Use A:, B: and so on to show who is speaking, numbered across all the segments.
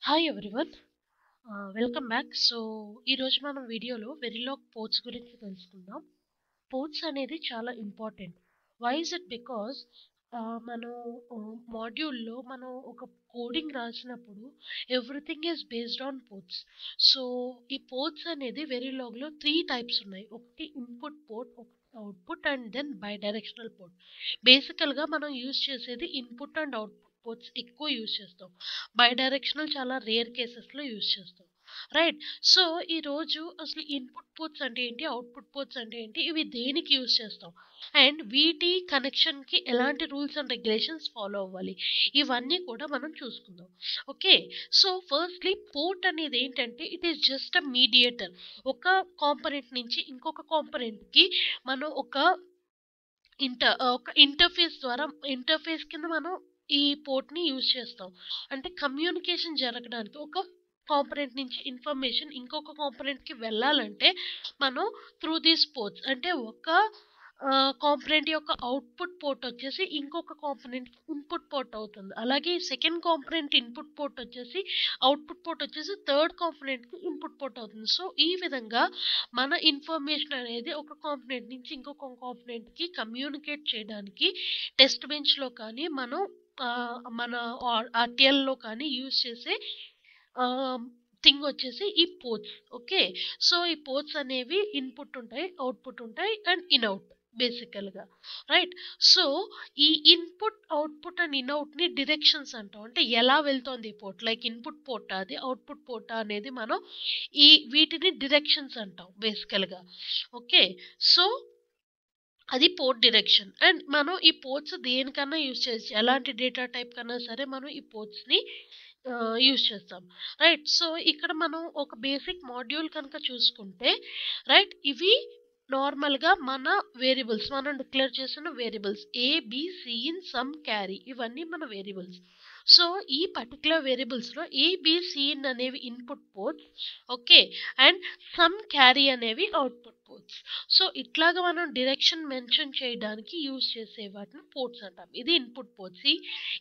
A: Hi everyone. Welcome back. So, ఈరోజు మనం వీడియోలో వెరిలాగ్ పోర్ట్స్ గురించి తెలుసుకుందాం. పోర్ట్స్ అనేది చాలా important. Why is it? Because మనం మాడ్యూల్‌లో మనం ఒక కోడింగ్ రాసినప్పుడు everything is based on ports. So, ఈ పోర్ట్స్ అనేది వెరిలాగ్‌లో 3 టైప్స్ ఉన్నాయి. ఒకటి ఇన్‌పుట్ పోర్ట్, ఒకటి output and then bidirectional port. బేసికల్‌గా మనం యూజ్ చేసేది ఇన్‌పుట్ అండ్ అవుట్‌పుట్ పోర్ట్స్ ఎక్కువ యూజ్ చేస్తాం. బైడైరెక్షనల్ చాలా రేర్ కేసెస్‌లో యూజ్ చేస్తాం. రైట్. సో, ఈరోజు అసలు ఇన్‌పుట్ పోర్ట్స్ అంటే ఏంటి? అవుట్‌పుట్ పోర్ట్స్ అంటే ఏంటి? ఇవి దేనికి యూజ్ చేస్తాం? అండ్ వీటి కనెక్షన్‌కి ఎలాంటి రూల్స్ అండ్ రెగ్యులేషన్స్ ఫాలో అవ్వాలి? ఇవన్నీ కూడా మనం చూసుకుందాం. ఓకే. సో, ఫస్ట్‌లీ పోర్ట్ అనేది ఏంటంటే it is just a mediator. ఒక కాంపోనెంట్ నుంచి ఇంకొక కాంపోనెంట్‌కి మనం ఒక ఇంటర్ఫేస్ కింద మనం ఈ పోర్ట్‌ని యూజ్ చేస్తాం. అంటే కమ్యూనికేషన్ జరగడానికి ఒక కాంపోనెంట్ నుంచి ఇన్ఫర్మేషన్ ఇంకొక కాంపోనెంట్‌కి వెళ్ళాలంటే మనం త్రూ దీస్ పోర్ట్స్ అంటే ఒక కాంపోనెంట్ యొక్క అవుట్‌పుట్ పోర్ట్ వచ్చేసి ఇంకొక కాంపోనెంట్‌కి ఇన్‌పుట్ పోర్ట్ అవుతుంది. అలాగే సెకండ్ కాంపోనెంట్ ఇన్‌పుట్ పోర్ట్ వచ్చేసి అవుట్‌పుట్ పోర్ట్ వచ్చేసి థర్డ్ కాంపోనెంట్‌కి ఇన్‌పుట్ పోర్ట్ అవుతుంది. సో, ఈ విధంగా మన ఇన్ఫర్మేషన్ అనేది ఒక కాంపోనెంట్ నుంచి ఇంకొక కాంపోనెంట్‌కి కమ్యూనికేట్ చేయడానికి టెస్ట్ బెంచ్‌లో కానీ మనం మన ఆర్‌టిఎల్‌లో కానీ యూజ్ చేసే ఆహ్, థింగ్ వచ్చేసి ఈ పోర్ట్స్. ఓకే. సో, ఈ పోర్ట్స్ అనేవి ఇన్‌పుట్ ఉంటాయి, అవుట్‌పుట్ ఉంటాయి అండ్ ఇన్‌ఔట్ బేసికల్‌గా. రైట్. సో, ఈ ఇన్‌పుట్, అవుట్‌పుట్ అండ్ ఇన్‌ఔట్‌ని డైరెక్షన్స్ అంటాం. అంటే ఎలా వెళ్తోంది ఈ పోర్ట్? లైక్ ఇన్‌పుట్ పోర్టా అది? అవుట్‌పుట్ పోర్టా? అనేది మనం వీటిని డైరెక్షన్స్ అంటాం బేసికల్‌గా. ఓకే. సో, అది పోర్ట్ డైరెక్షన్. అండ్ మనం ఈ పోర్ట్స్ దేనికన్నా యూజ్ చేయొచ్చు. ఎలాంటి డేటా టైప్ కన్నా సరే మనం ఈ పోర్ట్స్‌ని యూజ్ చేస్తాం. రైట్. సో, ఇక్కడ మనం ఒక బేసిక్ మాడ్యూల్ కనుక చూసుకుంటే రైట్, ఇవి నార్మల్‌గా మన వేరియబుల్స్. మనం డిక్లేర్ చేసిన variables. A, B, C in, sum, carry ఇవన్నీ మన వేరియబుల్స్. సో, ఈ పర్టిక్యులర్ వేరియబుల్స్‌లో ఏ, బి, సి ఇన్ అనేవి input ports. Okay. And sum, carry అనేవి అవుట్‌పుట్ పోర్ట్స్. సో, ఇట్లాగా మనం డైరెక్షన్ మెన్షన్ చేయడానికి యూజ్ చేసే వాటిని పోర్ట్స్ అంటాం. ఇది ఇన్‌పుట్ పోర్ట్స్. ఈ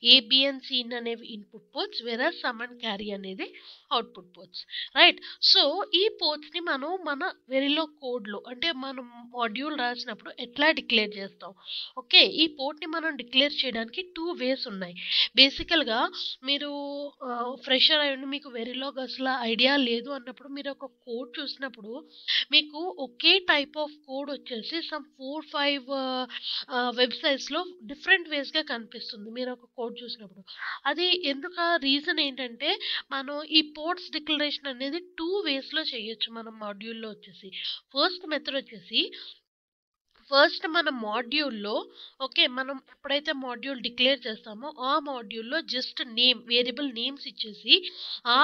A: ఏ, బి అండ్ సి అనేవి input ports. Whereas sum and carry అనేది అవుట్‌పుట్ పోర్ట్స్. రైట్. సో, ఈ పోర్ట్స్‌ని మనం మన వెరిలాగ్ కోడ్‌లో అంటే మనం మాడ్యూల్ రాసినప్పుడు ఎట్లా డిక్లేర్ చేస్తాం? ఓకే. ఈ పోర్ట్‌ని మనం డిక్లేర్ చేయడానికి 2 వేస్ ఉన్నాయి. బేసికల్‌గా మీరు ఫ్రెషర్ అయ్యుండి మీకు వెరిలాగ్ అసల ఐడియా లేదు అన్నప్పుడు మీరు ఒక కోడ్ చూసినప్పుడు మీకు ఒకే టైప్ ఆఫ్ కోడ్ వచ్చేసి సమ్ 4, 5 వెబ్‌సైట్స్‌లో డిఫరెంట్ వేస్‌గా కనిపిస్తుంది. మీరు ఒక కోడ్ చూసినప్పుడు. అది ఎందుకా రీజన్ ఏంటంటే, మనం ఈ పోర్ట్స్ డిక్లరేషన్ అనేది 2 వేస్‌లో చేయొచ్చు మనం మాడ్యూల్‌లో వచ్చేసి. ఫస్ట్ మెథడ్ వచ్చేసి మన మాడ్యూల్‌లో ఓకే. మనం ఎప్పుడైతే మాడ్యూల్ డిక్లేర్ చేస్తామో, ఆ మాడ్యూల్‌లో జస్ట్ వేరియబుల్ నేమ్స్ ఇచ్చేసి, ఆ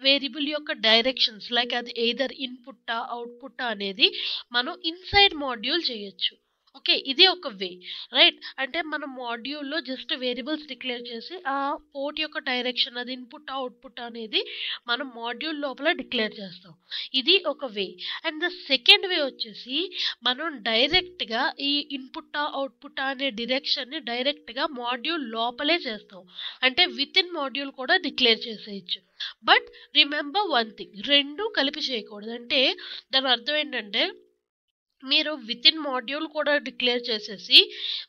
A: వేరియబుల్ యొక్క డైరెక్షన్స్ లైక్ అది ఎయిదర్ ఇన్‌పుట్టా, అవుట్‌పుట్టా అనేది మనం ఇన్‌సైడ్ మాడ్యూల్ చేయొచ్చు. ఓకే. ఇది ఒక వే. రైట్. అంటే మనం మాడ్యూల్‌లో జస్ట్ వేరియబుల్స్ డిక్లేర్ చేసి, ఆ పోర్ట్ యొక్క డైరెక్షన్ అది ఇన్‌పుట్టా, అవుట్‌పుట్టా అనేది మనం మాడ్యూల్ లోపల డిక్లేర్ చేస్తాం. ఇది ఒక వే. అండ్ ద సెకండ్ వే వచ్చేసి మనం డైరెక్ట్‌గా ఈ ఇన్‌పుట్టా, అవుట్‌పుట్టా అనే డైరెక్షన్‌ని డైరెక్ట్‌గా మాడ్యూల్ లోపలే చేస్తాం. అంటే వితిన్ మాడ్యూల్ కూడా డిక్లేర్ చేసేయొచ్చు. బట్ రిమెంబర్ వన్ థింగ్, 2 కలిపి చేయకూడదు. అంటే దాని అర్థం ఏంటంటే మీరు వితిన్ మాడ్యూల్ కూడా డిక్లేర్ చేసేసి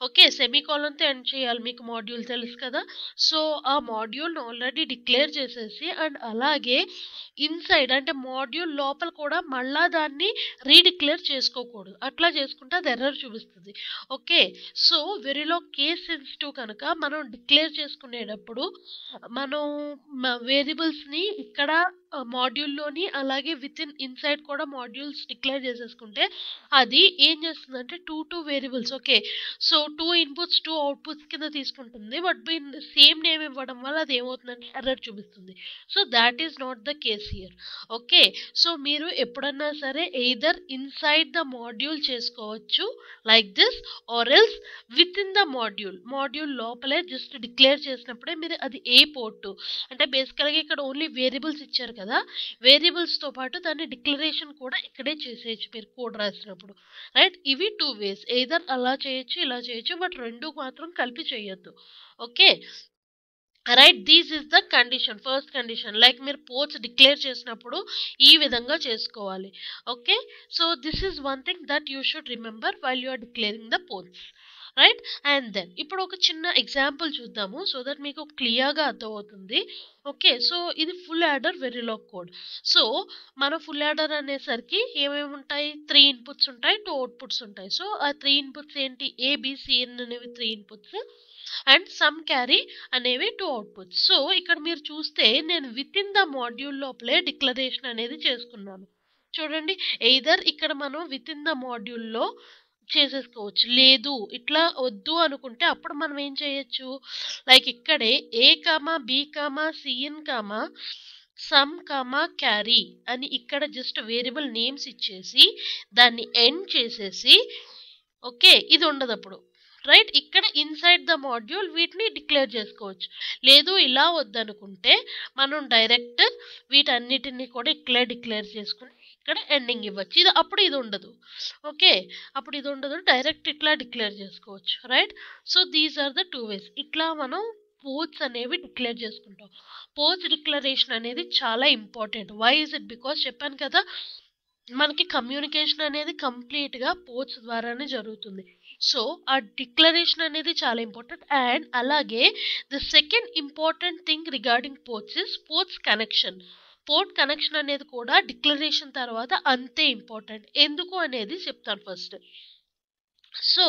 A: ఓకే. సెమీకోలన్‌తో ఎండ్ చేయాలి. మీకు మాడ్యూల్ తెలుసు కదా! సో, ఆ మాడ్యూల్‌ని ఆల్రెడీ డిక్లేర్ చేసేసి అండ్ అలాగే ఇన్‌సైడ్ అంటే మాడ్యూల్ లోపల కూడా మళ్ళా దాన్ని రీడిక్లేర్ చేసుకోకూడదు. అట్లా చేసుకుంటే అది ఎర్రర్ చూపిస్తది. Okay. So, Verilog case sensitive కనుక మనం డిక్లేర్ చేసుకునేటప్పుడు మనం వేరియబుల్స్‌ని ఇక్కడ మాడ్యూల్‌లోని అలాగే ఇన్‌సైడ్ కూడా మాడ్యూల్స్ డిక్లేర్ చేసేసుకుంటే అది ఏం చేస్తుందంటే 2 variables okay. So, 2 inputs, 2 outputs కింద తీసుకుంటుంది. బట్ సేమ్ నేమ్ ఇవ్వడం వల్ల అది ఏమవుతుందంటే ఎర్రర్ చూపిస్తుంది. So, thought is not the case here. Okay. So, మీరు ఎప్పుడన్నా సరే ఎయిదర్ ఇన్‌సైడ్ ద మాడ్యూల్ చేసుకోవచ్చు like this or else within the module. Module లోపలే జస్ట్ డిక్లేర్ చేసినప్పుడే మీరు అది ఏ పోర్ట్ అంటే బేసికల్‌గా ఇక్కడ ఓన్లీ వేరియబుల్స్ ఇచ్చారు కదా! వేరియబుల్స్‌తో పాటు దాని డిక్లరేషన్ కూడా ఇక్కడే చేసేయొచ్చు మీరు కోడ్ రాసినప్పుడు. రైట్. ఇవి 2 వేస్. ఎయిదర్ అలా చేయొచ్చు, ఇలా చేయొచ్చు. బట్ 2 మాత్రం కలిపి చేయొద్దు. Okay. Right, this is the condition, first condition. Like మీరు పోర్ట్స్ డిక్లేర్ చేసినప్పుడు ఈ విధంగా చేసుకోవాలి. Okay, so this is one thing that you should remember while you are declaring the ports. Right, and then ఇప్పుడు ఒక చిన్న ఎగ్జాంపుల్ చూద్దాము so that మీకు క్లియర్గా అర్థమవుతుంది. ఓకే, సో ఇది ఫుల్ యాడర్ వెరిలాగ్ కోడ్. సో మన ఫుల్ యాడర్ అనేసరికి ఏమేమి ఉంటాయి, 3 ఇన్పుట్స్ ఉంటాయి, 2 అవుట్పుట్స్ ఉంటాయి. సో ఆ 3 ఇన్పుట్స్ ఏంటి, ఏబిసిఎన్ అనేవి 3 ఇన్పుట్స్ అండ్ సమ్ క్యారీ అనేవి 2 అవుట్పుట్స్. సో ఇక్కడ మీరు చూస్తే నేను విత్ ఇన్ ద మాడ్యూల్ లోపలే డిక్లరేషన్ అనేది చేసుకున్నాను. చూడండి, ఎయిదర్ ఇక్కడ మనం విత్ ఇన్ ద మాడ్యూల్లో చేసేసుకోవచ్చు, లేదు ఇట్లా వద్దు అనుకుంటే అప్పుడు మనం ఏం చేయొచ్చు, లైక్ ఇక్కడే A comma B comma C N comma sum comma carry అని ఇక్కడ జస్ట్ వేరియబుల్ నేమ్స్ ఇచ్చేసి దాన్ని ఎండ్ చేసేసి, ఓకే ఇది ఉండదు అప్పుడు. రైట్, ఇక్కడ ఇన్సైడ్ ద మాడ్యూల్ వీటిని డిక్లేర్ చేసుకోవచ్చు. లేదు ఇలా వద్దనుకుంటే మనం డైరెక్ట్ వీటన్నిటిని కూడా ఇట్లా డిక్లేర్ చేసుకుని ఇక్కడ ఎండింగ్ ఇవ్వచ్చు. ఇది అప్పుడు ఇది ఉండదు. ఓకే, అప్పుడు ఇది ఉండదు, డైరెక్ట్ ఇట్లా డిక్లేర్ చేసుకోవచ్చు. Right, so these are the 2 ways. ఇట్లా మనం పోర్ట్స్ అనేవి డిక్లేర్ చేసుకుంటాం. పోర్ట్స్ డిక్లరేషన్ అనేది చాలా important. Why is it, because చెప్పాను కదా మనకి కమ్యూనికేషన్ అనేది కంప్లీట్గా పోర్ట్స్ ద్వారానే జరుగుతుంది. సో ఆ డిక్లరేషన్ అనేది చాలా ఇంపార్టెంట్. అండ్ అలాగే the second important thing regarding ports is ports connection. Port connection అనేది కూడా డిక్లరేషన్ తర్వాత అంతే ఇంపార్టెంట్. ఎందుకు అనేది చెప్తాను ఫస్ట్. సో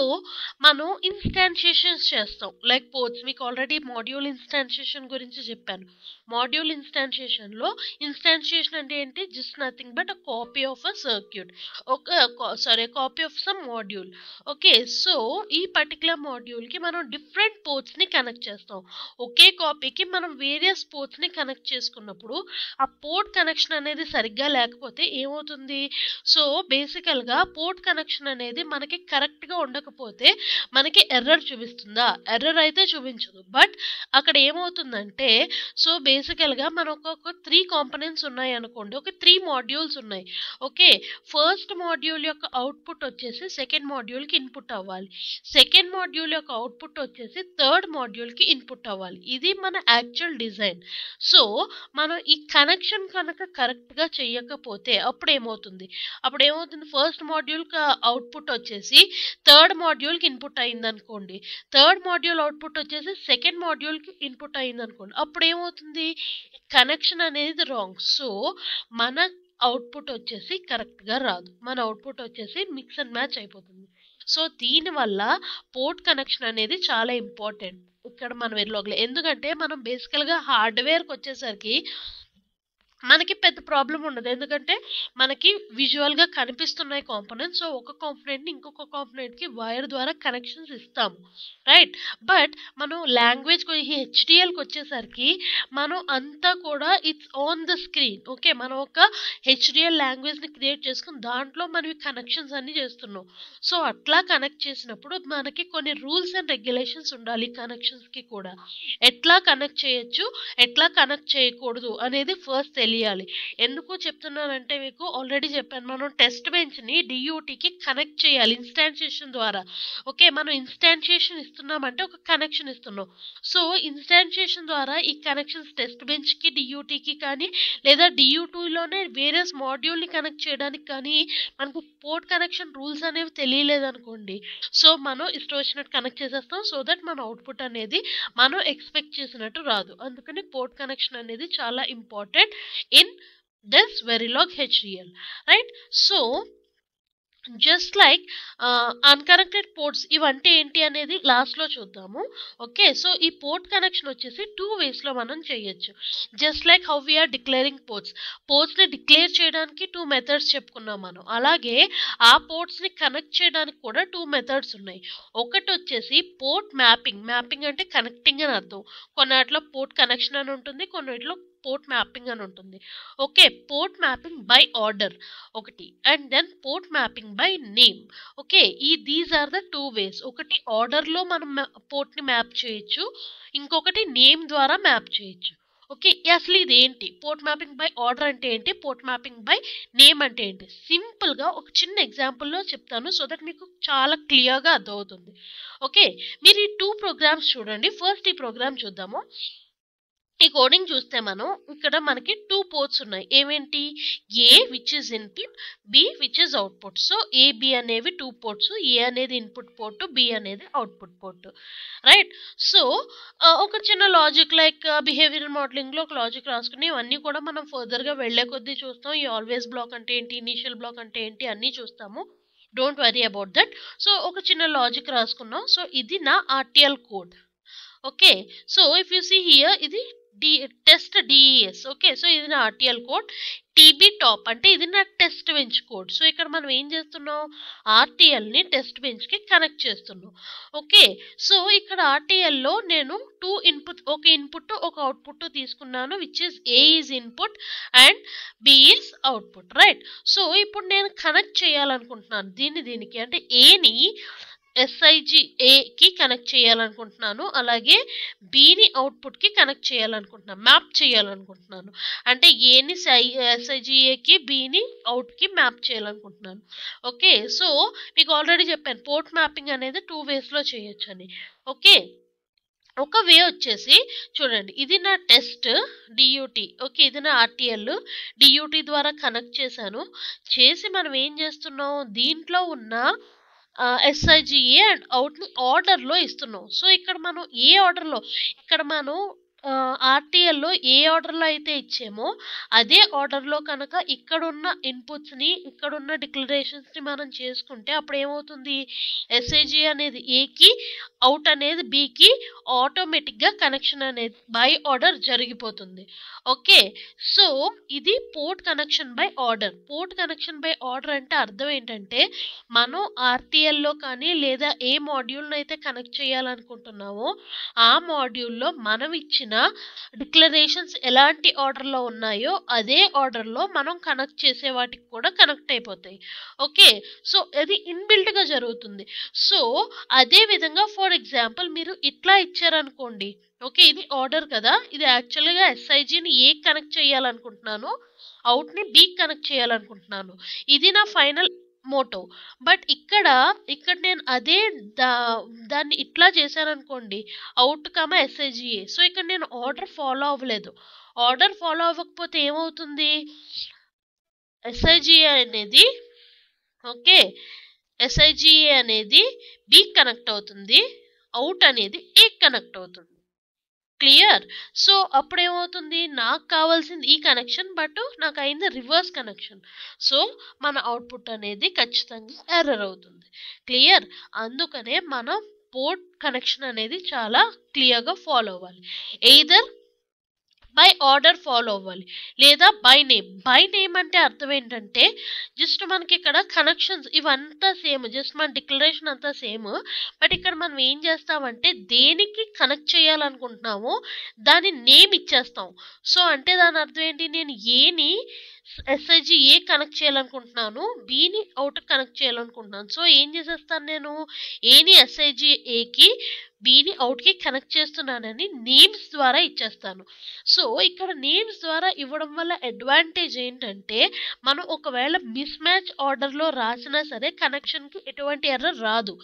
A: మనం ఇన్స్టాన్షియేషన్స్ చేస్తాం లైక్ పోర్ట్స్. మీకు ఆల్రెడీ మాడ్యూల్ ఇన్స్టాన్షియేషన్ గురించి చెప్పాను. మాడ్యూల్ ఇన్స్టాన్షియేషన్లో ఇన్స్టాన్షియేషన్ అంటే ఏంటి, just nothing but a copy of a circuit, copy of sum module. Okay, so ఈ పర్టికులర్ మాడ్యూల్కి మనం డిఫరెంట్ పోర్ట్స్ని కనెక్ట్ చేస్తాం. ఒకే కాపీకి మనం వేరియస్ పోర్ట్స్ని కనెక్ట్ చేసుకున్నప్పుడు ఆ పోర్ట్ కనెక్షన్ అనేది సరిగ్గా లేకపోతే ఏమవుతుంది, సో బేసికల్గా పోర్ట్ కనెక్షన్ అనేది మనకి కరెక్ట్గా ఉండకపోతే మనకి ఎర్రర్ చూపిస్తుందా, ఎర్రర్ అయితే చూపించదు. బట్ అక్కడ ఏమవుతుందంటే, సో బేసికల్గా మనకు ఒక 3 కాంపోనెంట్స్ ఉన్నాయి అనుకోండి, ఒక 3 మాడ్యూల్స్ ఉన్నాయి. ఓకే, ఫస్ట్ మాడ్యూల్ యొక్క అవుట్పుట్ వచ్చేసి సెకండ్ మాడ్యూల్కి ఇన్పుట్ అవ్వాలి, సెకండ్ మాడ్యూల్ యొక్క అవుట్పుట్ వచ్చేసి థర్డ్ మాడ్యూల్కి ఇన్పుట్ అవ్వాలి. ఇది మన యాక్చువల్ డిజైన్. సో మనం ఈ కనెక్షన్ కనుక కరెక్ట్గా చెయ్యకపోతే అప్పుడు ఏమవుతుంది, ఫస్ట్ మాడ్యూల్కి అవుట్పుట్ వచ్చేసి థర్డ్ మాడ్యూల్కి ఇన్పుట్ అయింది అనుకోండి, థర్డ్ మాడ్యూల్ అవుట్పుట్ వచ్చేసి సెకండ్ మాడ్యూల్కి ఇన్పుట్ అయింది అనుకోండి, అప్పుడు ఏమవుతుంది, కనెక్షన్ అనేది రాంగ్. సో మన అవుట్పుట్ వచ్చేసి కరెక్ట్గా రాదు, మన అవుట్పుట్ వచ్చేసి మిక్స్ అండ్ మ్యాచ్ అయిపోతుంది. సో దీనివల్ల పోర్ట్ కనెక్షన్ అనేది చాలా ఇంపార్టెంట్ ఇక్కడ మన వెరిలాగ్లో. ఎందుకంటే మనం బేసికల్గా హార్డ్వేర్కి వచ్చేసరికి మనకి పెద్ద ప్రాబ్లం ఉండదు, ఎందుకంటే మనకి విజువల్గా కనిపిస్తున్నాయి కాంపోనెంట్స్. సో ఒక కాంపోనెంట్ని ఇంకొక కాంపోనెంట్కి వైర్ ద్వారా కనెక్షన్స్ ఇస్తాము. రైట్, బట్ మనం లాంగ్వేజ్ హెచ్డిఎల్కి వచ్చేసరికి మనం అంతా కూడా it's on the screen. Okay, మనం ఒక హెచ్డిఎల్ లాంగ్వేజ్ని క్రియేట్ చేసుకుని దాంట్లో మనం కనెక్షన్స్ అన్ని చేస్తున్నాం. సో అట్లా కనెక్ట్ చేసినప్పుడు మనకి కొన్ని రూల్స్ అండ్ రెగ్యులేషన్స్ ఉండాలి కనెక్షన్స్కి కూడా. ఎట్లా కనెక్ట్ చేయొచ్చు, ఎట్లా కనెక్ట్ చేయకూడదు అనేది ఫస్ట్ తెలియాలి. ఎందుకు చెప్తున్నానంటే మీకు ఆల్రెడీ చెప్పాను, మనం టెస్ట్ బెంచ్ని డియూటీకి కనెక్ట్ చేయాలి ఇన్స్టాన్షియేషన్ ద్వారా. ఓకే, మనం ఇన్స్టాన్షియేషన్ ఇస్తున్నామంటే ఒక కనెక్షన్ ఇస్తున్నాం. సో ఇన్స్టాన్షియేషన్ ద్వారా ఈ కనెక్షన్స్ టెస్ట్ బెంచ్కి డియూటీకి కానీ లేదా డియూ2లోనే వేరియస్ మాడ్యూల్ని కనెక్ట్ చేయడానికి కానీ మనకు పోర్ట్ కనెక్షన్ రూల్స్ అనేవి తెలియలేదనుకోండి, సో మనం ఇష్టం వచ్చినట్టు కనెక్ట్ చేసేస్తాం. సో దట్ మన అవుట్పుట్ అనేది మనం ఎక్స్పెక్ట్ చేసినట్టు రాదు. అందుకని పోర్ట్ కనెక్షన్ అనేది చాలా important in this Verilog HDL, right? So just like unconnected ports ఇవంటే ఏంటి అనేది లాస్ట్లో చూద్దాము. ఓకే, సో ఈ పోర్ట్ కనెక్షన్ వచ్చేసి 2 వేస్లో మనం చేయొచ్చు. Just like how we are declaring పోర్ట్స్ని డిక్లేర్ చేయడానికి 2 మెథడ్స్ చెప్పుకున్నాం మనం. అలాగే ఆ పోర్ట్స్ని కనెక్ట్ చేయడానికి కూడా 2 మెథడ్స్ ఉన్నాయి. ఒకటి వచ్చేసి పోర్ట్ మ్యాపింగ్ అంటే కనెక్టింగ్ అని అర్థం. కొన్నిట్లో పోర్ట్ కనెక్షన్ అని ఉంటుంది, కొన్నిట్లో పోర్ట్ మ్యాపింగ్ అని ఉంటుంది. Okay, port mapping by order ఒకటి, and then port mapping by name. Okay, these are the 2 ways. ఒకటి ఆర్డర్లో మనం పోర్ట్ని మ్యాప్ చేయొచ్చు, ఇంకొకటి నేమ్ ద్వారా మ్యాప్ చేయొచ్చు. ఓకే, అసలు ఇది ఏంటి, పోర్ట్ మ్యాపింగ్ బై ఆర్డర్ అంటే ఏంటి, పోర్ట్ మ్యాపింగ్ బై నేమ్ అంటే ఏంటి, సింపుల్గా ఒక చిన్న ఎగ్జాంపుల్లో చెప్తాను సో దట్ మీకు చాలా క్లియర్గా అర్థమవుతుంది. ఓకే, మీరు ఈ 2 ప్రోగ్రామ్స్ చూడండి. ఫస్ట్ ఈ ప్రోగ్రామ్ చూద్దాము. ఈ కోడింగ్ చూస్తే మనం ఇక్కడ మనకి 2 పోర్ట్స్ ఉన్నాయి. ఏమేంటి? A which is input, B which is output. So A B అనేవి 2 పోర్ట్స్. ఏ అనేది ఇన్పుట్ పోర్ట్, బి అనేది అవుట్పుట్ పోర్ట్. రైట్? సో ఒక చిన్న లాజిక్ లైక్ బిహేవియరల్ మోడలింగ్లో ఒక లాజిక్ రాసుకుని ఇవన్నీ కూడా మనం ఫర్దర్గా వెళ్లే కొద్దీ చూస్తాం. ఈ ఆల్వేస్ బ్లాక్ అంటే ఏంటి, ఇనీషియల్ బ్లాక్ అంటే ఏంటి అన్నీ చూస్తాము. Don't worry about that. So ఒక చిన్న లాజిక్ రాసుకున్నాం. సో ఇది నా RTL code. Okay, so if you see here ఇది టెస్ట్ డిఈఎస్. ఓకే, సో ఇది నా ఆర్టిఎల్ కోడ్. టీబీ టాప్ అంటే ఇది నా టెస్ట్ బెంచ్ కోడ్. సో ఇక్కడ మనం ఏం చేస్తున్నాం, ఆర్టిఎల్ని టెస్ట్ బెంచ్కి కనెక్ట్ చేస్తున్నాం. ఓకే, సో ఇక్కడ ఆర్టిఎల్లో నేను 2 ఇన్పుట్, ఒక ఇన్పుట్ ఒక అవుట్పుట్ తీసుకున్నాను, which is A is input and B is output. Right? So ఇప్పుడు నేను కనెక్ట్ చేయాలనుకుంటున్నాను దీనికి, అంటే ఏని ఎస్ఐజిఏకి కనెక్ట్ చేయాలనుకుంటున్నాను, అలాగే బిని అవుట్పుట్కి కనెక్ట్ చేయాలనుకుంటున్నాను, మ్యాప్ చేయాలనుకుంటున్నాను. అంటే ఏని ఎస్ఐజిఏకి బిని అవుట్కి మ్యాప్ చేయాలనుకుంటున్నాను. ఓకే, సో మీకు ఆల్రెడీ చెప్పాను పోర్ట్ మ్యాపింగ్ అనేది 2 వేస్లో చేయొచ్చు అని. ఓకే, ఒక వే వచ్చేసి చూడండి, ఇది నా టెస్ట్ డియూటీ. ఓకే, ఇది నా ఆర్టిఎల్ డియూటీ ద్వారా కనెక్ట్ చేసి మనం ఏం చేస్తున్నాం, దీంట్లో ఉన్న ఎస్ఐజిఏ అండ్ అవుట్ని ఆర్డర్లో ఇస్తున్నాం. సో ఇక్కడ మనం ఏ ఆర్డర్లో, ఇక్కడ మనం ఆర్టిఎల్లో ఏ ఆర్డర్లో అయితే ఇచ్చామో అదే ఆర్డర్లో కనుక ఇక్కడున్న ఇన్పుట్స్ని, ఇక్కడున్న డిక్లరేషన్స్ని మనం చేసుకుంటే అప్పుడు ఏమవుతుంది, ఎస్ఐజి అనేది ఏకి, అవుట్ అనేది బికి ఆటోమేటిక్గా కనెక్షన్ అనేది బై ఆర్డర్ జరిగిపోతుంది. ఓకే, సో ఇది port connection by order. Port connection by order అంటే అర్థం ఏంటంటే, మనం ఆర్టిఎల్లో కానీ లేదా ఏ మాడ్యూల్ని అయితే కనెక్ట్ చేయాలనుకుంటున్నామో ఆ మాడ్యూల్లో మనం ఇచ్చిన డిక్లరేషన్స్ ఎలాంటి ఆర్డర్లో ఉన్నాయో అదే ఆర్డర్లో మనం కనెక్ట్ చేసే వాటికి కూడా కనెక్ట్ అయిపోతాయి. ఓకే, సో అది ఇన్బిల్ట్గా జరుగుతుంది. సో అదే విధంగా ఫర్ ఎగ్జాంపుల్ మీరు ఇట్లా ఇచ్చారనుకోండి. ఓకే, ఇది ఆర్డర్ కదా, ఇది యాక్చువల్గా ఎస్ఐజిని ఏ కనెక్ట్ చేయాలనుకుంటున్నాను, అవుట్ని బి కనెక్ట్ చేయాలనుకుంటున్నాను. ఇది నా ఫైనల్ మోటో. బట్ ఇక్కడ నేను అదే దాన్ని ఇట్లా చేశాననుకోండి, అవుట్ కమ ఎస్ఐజిఏ. సో ఇక్కడ నేను ఆర్డర్ ఫాలో అవ్వలేదు. ఆర్డర్ ఫాలో అవ్వకపోతే ఏమవుతుంది, ఎస్ఐజిఏ అనేది, ఓకే, ఎస్ఐజిఏ అనేది బి కనెక్ట్ అవుతుంది, అవుట్ అనేది ఏ కనెక్ట్ అవుతుంది. క్లియర్? సో అప్పుడు ఏమవుతుంది, నాకు కావాల్సింది ఈ కనెక్షన్, బట్ నాకు అయింది రివర్స్ కనెక్షన్. సో మన అవుట్పుట్ అనేది ఖచ్చితంగా ఎర్రర్ అవుతుంది. క్లియర్? అందుకనే మనం పోర్ట్ కనెక్షన్ అనేది చాలా క్లియర్గా ఫాలో అవ్వాలి. ఎయిదర్ బై ఆర్డర్ ఫాలో అవ్వాలి లేదా బై నేమ్. బై నేమ్ అంటే అర్థం ఏంటంటే, జస్ట్ మనకి ఇక్కడ కనెక్షన్స్ ఇవంతా సేమ్, జస్ట్ మన డిక్లరేషన్ అంతా సేమ్. బట్ ఇక్కడ మనం ఏం చేస్తామంటే దేనికి కనెక్ట్ చేయాలనుకుంటున్నామో దాని నేమ్ ఇచ్చేస్తాం. సో అంటే దాని అర్థం ఏంటి, నేను ఏని ఎస్ఐజి ఏ కనెక్ట్ చేయాలనుకుంటున్నాను, బిని అవుట్ కనెక్ట్ చేయాలనుకుంటున్నాను. సో ఏం చేసేస్తాను, నేను ఏని ఎస్ఐజి ఏకి బిని అవుట్కి కనెక్ట్ చేస్తున్నానని నేమ్స్ ద్వారా ఇచ్చేస్తాను. సో ఇక్కడ నేమ్స్ ద్వారా ఇవ్వడం వల్ల అడ్వాంటేజ్ ఏంటంటే, మనం ఒకవేళ మిస్ మ్యాచ్ ఆర్డర్లో రాసినా సరే కనెక్షన్కి ఎటువంటి ఎర్రర్ రాదు.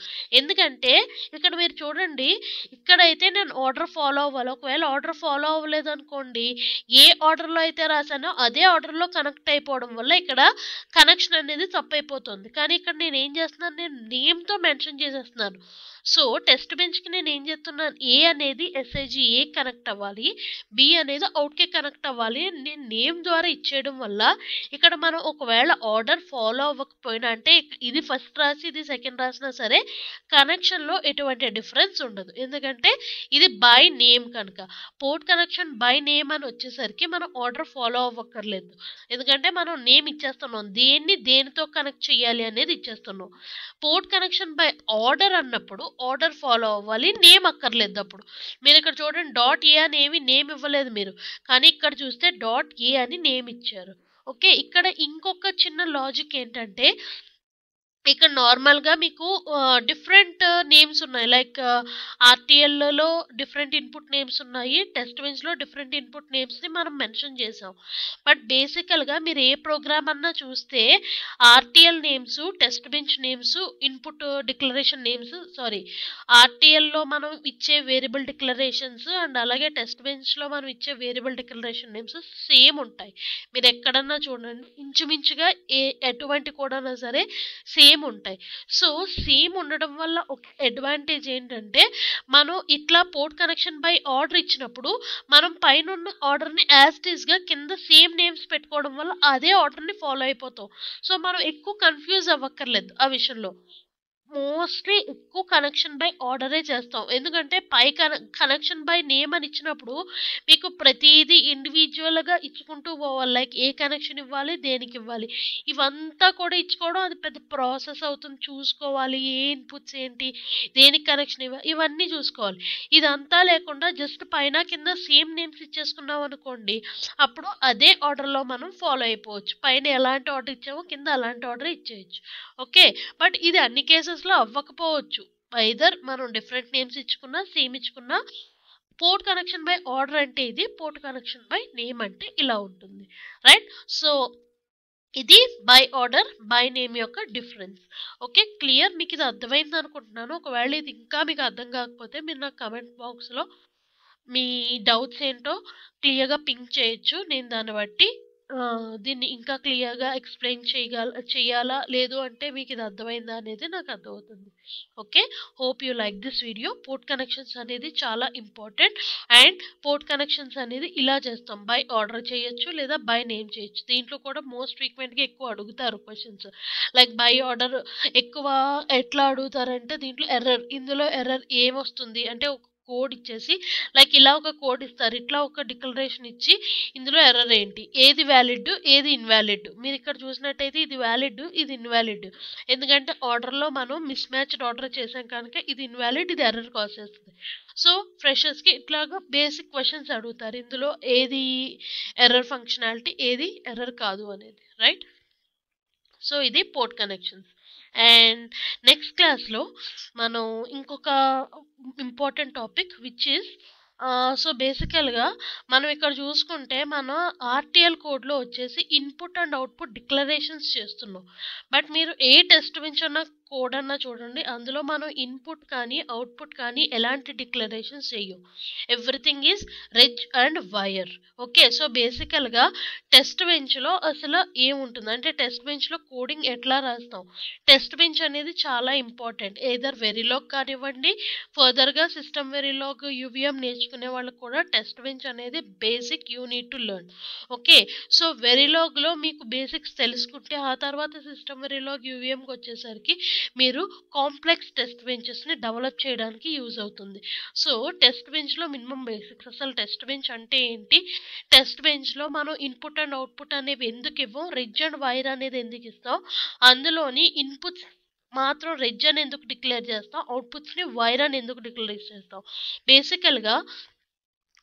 A: ఎందుకంటే ఇక్కడ మీరు చూడండి, ఇక్కడైతే నేను ఆర్డర్ ఫాలో అవ్వాలి. ఒకవేళ ఆర్డర్ ఫాలో అవ్వలేదు అనుకోండి, ఏ ఆర్డర్లో అయితే రాశానో అదే ఆర్డర్లో కనెక్ట్ అయిపోవడం వల్ల ఇక్కడ కనెక్షన్ అనేది తప్పైపోతుంది. కానీ ఇక్కడ నేను ఏం చేస్తున్నాను, నేను నేమ్తో మెన్షన్ చేసేస్తున్నాను. సో టెస్ట్ బెంచ్కి నేను ఏం చేస్తున్నాను, ఏ అనేది ఎస్ఐజి ఏ కనెక్ట్ అవ్వాలి, బి అనేది అవుట్కి కనెక్ట్ అవ్వాలి. నేను నేమ్ ద్వారా ఇచ్చేయడం వల్ల ఇక్కడ మనం ఒకవేళ ఆర్డర్ ఫాలో అవ్వకపోయినా, అంటే ఇది ఫస్ట్ రాసి ఇది సెకండ్ రాసినా సరే కనెక్షన్లో ఎటువంటి డిఫరెన్స్ ఉండదు. ఎందుకంటే ఇది బై నేమ్ కనుక. పోర్ట్ కనెక్షన్ బై నేమ్ అని వచ్చేసరికి మనం ఆర్డర్ ఫాలో అవ్వక్కర్లేదు. ఎందుకంటే మనం నేమ్ ఇచ్చేస్తున్నాం, దేనితో కనెక్ట్ చేయాలి అనేది ఇచ్చేస్తున్నాం. పోర్ట్ కనెక్షన్ బై ఆర్డర్ అన్నప్పుడు ఆర్డర్ ఫాలో అవ్వాలి, నేమ్ అక్కర్లేదు. అప్పుడు మీరు ఇక్కడ చూడండి, డాట్ ఏ అని ఏమి నేమ్ ఇవ్వలేదు మీరు, కానీ ఇక్కడ చూస్తే డాట్ ఏ అని నేమ్ ఇచ్చారు. ఓకే, ఇక్కడ ఇంకొక చిన్న లాజిక్ ఏంటంటే, ఇక్కడ నార్మల్‌గా మీకు డిఫరెంట్ నేమ్స్ ఉన్నాయి. లైక్ ఆర్‌టీఎల్‌లో డిఫరెంట్ ఇన్‌పుట్ నేమ్స్ ఉన్నాయి. టెస్ట్ బెంచ్‌లో డిఫరెంట్ ఇన్‌పుట్ నేమ్స్‌ని మనం మెన్షన్ చేసాం. బట్ బేసికల్‌గా మీరు ఏ ప్రోగ్రామ్ అన్నా చూస్తే RTL names, test bench names, input declaration names ఆర్‌టీఎల్‌లో మనం ఇచ్చే వేరియబుల్ డిక్లరేషన్స్ అండ్ అలాగే టెస్ట్ బెంచ్‌లో మనం ఇచ్చే వేరియబుల్ డిక్లరేషన్ నేమ్స్ సేమ్ ఉంటాయి. మీరు ఎక్కడన్నా చూడండి ఇంచుమించుగా ఎటువంటి కోడైనా సరే సేమ్ ఉంటాయి. సో, సేమ్ ఉండడం వల్ల ఒక అడ్వాంటేజ్ ఏంటంటే, మనం ఇట్లా పోర్ట్ కనెక్షన్ బై ఆర్డర్ ఇచ్చినప్పుడు, మనం పైనున్న ఆర్డర్‌ని యాజ్ ఇట్ ఈస్‌గా కింద సేమ్ నేమ్స్ పెట్టుకోవడం వల్ల అదే ఆర్డర్‌ని ఫాలో అయిపోతాం. సో, మనం ఎక్కువ కన్‌ఫ్యూజ్ అవ్వక్కర్లేదు ఆ విషయంలో. మోస్ట్‌లీ ఎక్కువ కనెక్షన్ బై ఆర్డరే చేస్తాం. ఎందుకంటే పై కనెక్షన్ బై నేమ్ అని ఇచ్చినప్పుడు మీకు ప్రతీదీ ఇండివిడ్యువల్‌గా ఇచ్చుకుంటూ పోవాలి. లైక్ ఏ కనెక్షన్ ఇవ్వాలి, దేనికివ్వాలి. ఇవంతా కూడా ఇచ్చుకోవడం అది పెద్ద ప్రాసెస్ అవుతుంది. చూసుకోవాలి. ఏ ఇన్‌పుట్స్ ఏంటి, దేనికి కనెక్షన్ ఇవ్వాలి, ఇవన్నీ చూసుకోవాలి. ఇదంతా లేకుండా జస్ట్ పైన, కింద సేమ్ నేమ్స్ ఇచ్చేసుకున్నామనుకోండి, అప్పుడు అదే ఆర్డర్‌లో మనం ఫాలో అయిపోవచ్చు. పైన ఎలాంటి ఆర్డర్ ఇచ్చామో కింద అలాంటి ఆర్డర్ ఇచ్చేయొచ్చు. ఓకే. బట్ ఇది అన్ని కేసెస్‌లో అవ్వకపోవచ్చు. ఐదర్ మనం డిఫరెంట్ నేమ్స్ ఇచ్చుకున్నా, సేమ్ ఇచ్చుకున్నా పోర్ట్ కనెక్షన్ బై ఆర్డర్ అంటే ఇది. పోర్ట్ కనెక్షన్ బై నేమ్ అంటే ఇలా ఉంటుంది. రైట్? సో, ఇది బై ఆర్డర్, బై నేమ్ యొక్క డిఫరెన్స్. ఓకే. క్లియర్? మీకు ఇది అర్థమైంది అనుకుంటున్నాను. ఒకవేళ ఇది ఇంకా మీకు అర్థం కాకపోతే మీరు నాకు కామెంట్ బాక్స్‌లో మీ డౌట్స్ ఏంటో క్లియర్‌గా పింక్ చేయొచ్చు. నేను దాన్ని బట్టి దీన్ని ఇంకా క్లియర్‌గా ఎక్స్‌ప్లెయిన్ చేయాలా? లేదు అంటే మీకిది అర్థమైందా అనేది నాకు అర్థమవుతుంది. Okay. Hope you like this video. Port connections అనేది చాలా ఇంపార్టెంట్. అండ్ పోర్ట్ కనెక్షన్స్ అనేది ఇలా చేస్తాం. బై ఆర్డర్ చేయొచ్చు లేదా బై నేమ్ చేయొచ్చు. దీంట్లో కూడా మోస్ట్ ఫ్రీక్వెంట్‌గా ఎక్కువ అడుగుతారు క్వెషన్స్. లైక్ బై ఆర్డర్ ఎక్కువ ఎట్లా అడుగుతారంటే దీంట్లో ఎర్రర్. ఇందులో ఎర్రర్ ఏమొస్తుంది అంటే ఒక కోడ్ ఇచ్చేసి లైక్ ఇలా ఒక కోడ్ ఇస్తారు. ఇట్లా ఒక డిక్లరేషన్ ఇచ్చి ఇందులో ఎర్రర్ ఏంటి? ఏది వ్యాలిడ్? ఏది ఇన్‌వాలిడ్? మీరిక్కడ చూసినట్టయితే ఇది వ్యాలిడ్, ఇది ఇన్‌వాలిడ్. ఎందుకంటే ఆర్డర్‌లో మనం మిస్ మ్యాచ్డ్ ఆర్డర్ చేసాం కనుక ఇది ఇన్‌వాలిడ్, ఇది ఎర్రర్ కాజ్ చేస్తది. సో, ఫ్రెషర్స్‌కి ఇట్లాగా బేసిక్ క్వెషన్స్ అడుగుతారు. ఇందులో ఏది ఎర్రర్ ఫంక్షనాలిటీ, ఏది ఎర్రర్ కాదు అనేది. రైట్? సో, ఇది పోర్ట్ కనెక్షన్స్. అండ్ నెక్స్ట్ క్లాస్‌లో మనం ఇంకొక important topic which is so, బేసికల్‌గా మనం ఇక్కడ చూసుకుంటే మన ఆర్‌టీఎల్ కోడ్‌లో వచ్చేసి ఇన్‌పుట్ అండ్ అవుట్‌పుట్ డిక్లరేషన్స్ చేస్తున్నాం. బట్ మీరు ఏ టెస్ట్ బెంచ్ అన్న కోడ్ అన్నా చూడండి. అందులో మనం ఇన్‌పుట్ కానీ, అవుట్‌పుట్ కానీ ఎలాంటి డిక్లరేషన్స్ చెయ్యం. Everything is reg and wire. Okay. So, బేసికల్‌గా టెస్ట్ బెంచ్‌లో అసలు ఏముంటుంది? అంటే టెస్ట్ బెంచ్‌లో కోడింగ్ ఎట్లా రాస్తాం? టెస్ట్ బెంచ్ అనేది చాలా ఇంపార్టెంట్. ఎయిదర్ వెరిలాగ్ కానివ్వండి, ఫర్దర్‌గా సిస్టమ్ వెరిలాగ్, యూవీఎం నేర్చుకునే వాళ్ళకి కూడా టెస్ట్ బెంచ్ అనేది basic you need to learn. Okay. So, వెరిలాగ్‌లో మీకు బేసిక్స్ తెలుసుకుంటే ఆ తర్వాత సిస్టమ్ వెరిలాగ్, యూవీఎంకి వచ్చేసరికి మీరు కాంప్లెక్స్ టెస్ట్ బెంచెస్‌ని డెవలప్ చేయడానికి యూజ్ అవుతుంది. సో, టెస్ట్ బెంచ్‌లో మినిమమ్ బేసిక్స్. అసలు టెస్ట్ బెంచ్ అంటే ఏంటి? టెస్ట్ బెంచ్‌లో మనం ఇన్‌పుట్ అండ్ అవుట్‌పుట్ అనేవి ఎందుకు ఇవ్వం? రెజ్ అండ్ వైర్ అనేది ఎందుకు ఇస్తాం? అందులోని ఇన్‌పుట్స్ మాత్రం రెజ్ అని ఎందుకు డిక్లేర్ చేస్తాం? అవుట్‌పుట్స్‌ని వైర్ అని ఎందుకు డిక్లేర్ చేస్తాం? బేసికల్‌గా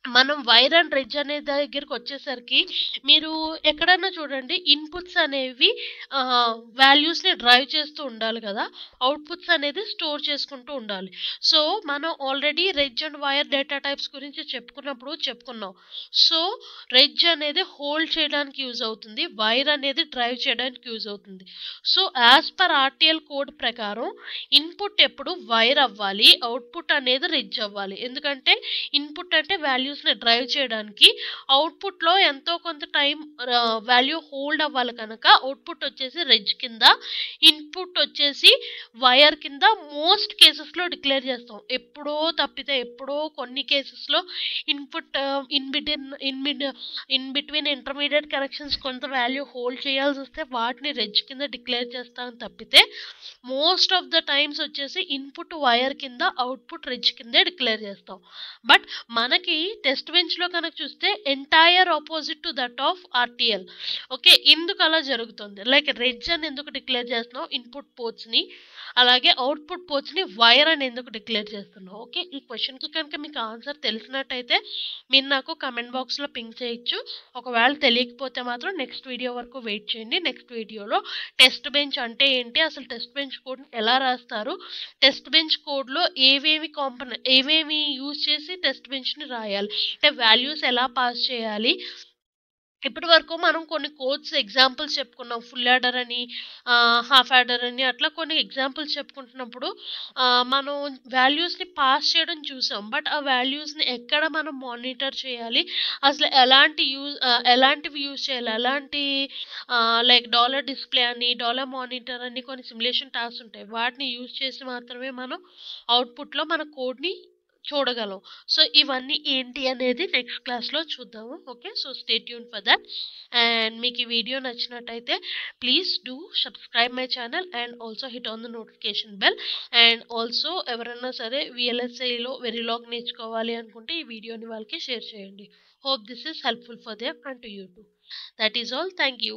A: మనం వైర్ అండ్ రెజ్ అనే దగ్గరికి వచ్చేసరికి మీరు ఎక్కడన్నా చూడండి ఇన్పుట్స్ అనేవి వాల్యూస్ని డ్రైవ్ చేస్తూ ఉండాలి కదా. అవుట్పుట్స్ అనేది స్టోర్ చేసుకుంటూ ఉండాలి. సో, మనం already reg and wire data types గురించి చెప్పుకున్నాం. సో, రెజ్ అనేది హోల్డ్ చేయడానికి యూజ్ అవుతుంది, వైర్ అనేది డ్రైవ్ చేయడానికి యూజ్ అవుతుంది. So, as per RTL code ప్రకారం ఇన్పుట్ ఎప్పుడు వైర్ అవ్వాలి, అవుట్పుట్ అనేది రెజ్ అవ్వాలి. ఎందుకంటే ఇన్పుట్ అంటే వాల్యూస్ని డ్రైవ్ చేయడానికి, అవుట్పుట్లో ఎంతో కొంత టైం వాల్యూ హోల్డ్ అవ్వాలి కనుక అవుట్పుట్ వచ్చేసి రెజ్ కింద, ఇన్పుట్ వచ్చేసి వైర్ కింద మోస్ట్ కేసెస్లో డిక్లేర్ చేస్తాం. ఎప్పుడో తప్పితే ఎప్పుడో కొన్ని కేసెస్లో input in between intermediate connections కొంత వాల్యూ హోల్డ్ చేయాల్సి వస్తే వాటిని రెజ్ కింద డిక్లేర్ చేస్తాం తప్పితే మోస్ట్ ఆఫ్ ద టైమ్స్ వచ్చేసి ఇన్పుట్ వైర్ కింద, అవుట్పుట్ రెజ్ కిందే డిక్లేర్ చేస్తాం. బట్ మనకి టెస్ట్ బెంచ్లో కనుక చూస్తే entire opposite to that of RTL. Okay, ఎందుకు అలా జరుగుతుంది? లైక్ రెడ్జ్ అని ఎందుకు డిక్లేర్ చేస్తున్నావు ఇన్పుట్ పోర్ట్స్ని, అలాగే అవుట్పుట్ పోర్ట్స్ని వైర్ అని ఎందుకు డిక్లేర్ చేస్తున్నావు? ఓకే, ఈ క్వశ్చన్కి కనుక మీకు ఆన్సర్ తెలిసినట్టయితే మీరు నాకు కమెంట్ బాక్స్లో పింక్ చేయొచ్చు. ఒకవేళ తెలియకపోతే మాత్రం నెక్స్ట్ వీడియో వరకు వెయిట్ చేయండి. నెక్స్ట్ వీడియోలో టెస్ట్ బెంచ్ అంటే ఏంటి, అసలు టెస్ట్ బెంచ్ కోడ్ని ఎలా రాస్తారు, టెస్ట్ బెంచ్ కోడ్లో ఏవేమి యూజ్ చేసి టెస్ట్ బెంచ్ని రాయాలి, అంటే వాల్యూస్ ఎలా పాస్ చేయాలి. ఇప్పటి వరకు మనం కొన్ని కోడ్స్ ఎగ్జాంపుల్స్ చెప్పుకున్నాం, ఫుల్ యాడర్ అని, హాఫ్ యాడర్ అని, అట్లా కొన్ని ఎగ్జాంపుల్స్ చెప్పుకుంటున్నప్పుడు మనం వాల్యూస్ని పాస్ చేయడం చూసాం. బట్ ఆ వాల్యూస్ని ఎక్కడ మనం మానిటర్ చేయాలి, అసలు ఎలాంటివి యూజ్ చేయాలి, లైక్ డాలర్ డిస్ప్లే అని, డాలర్ మానిటర్ అని కొన్ని సిమ్యులేషన్ టాస్క్ ఉంటాయి. వాటిని యూజ్ చేసి మాత్రమే మనం అవుట్పుట్లో మన కోడ్ని చూడగలం. సో ఇవన్నీ ఏంటి అనేది నెక్స్ట్ క్లాస్లో చూద్దాము. Okay, so stay tune for that. And మీకు ఈ వీడియో నచ్చినట్టయితే please do subscribe my channel and also hit on the notification bell. And also ఎవరైనా సరే VLSIలో వెరిలాగ్ నేర్చుకోవాలి అనుకుంటే ఈ వీడియోని వాళ్ళకి షేర్ చేయండి. Hope this is helpful for them and to you two. That is all. Thank you.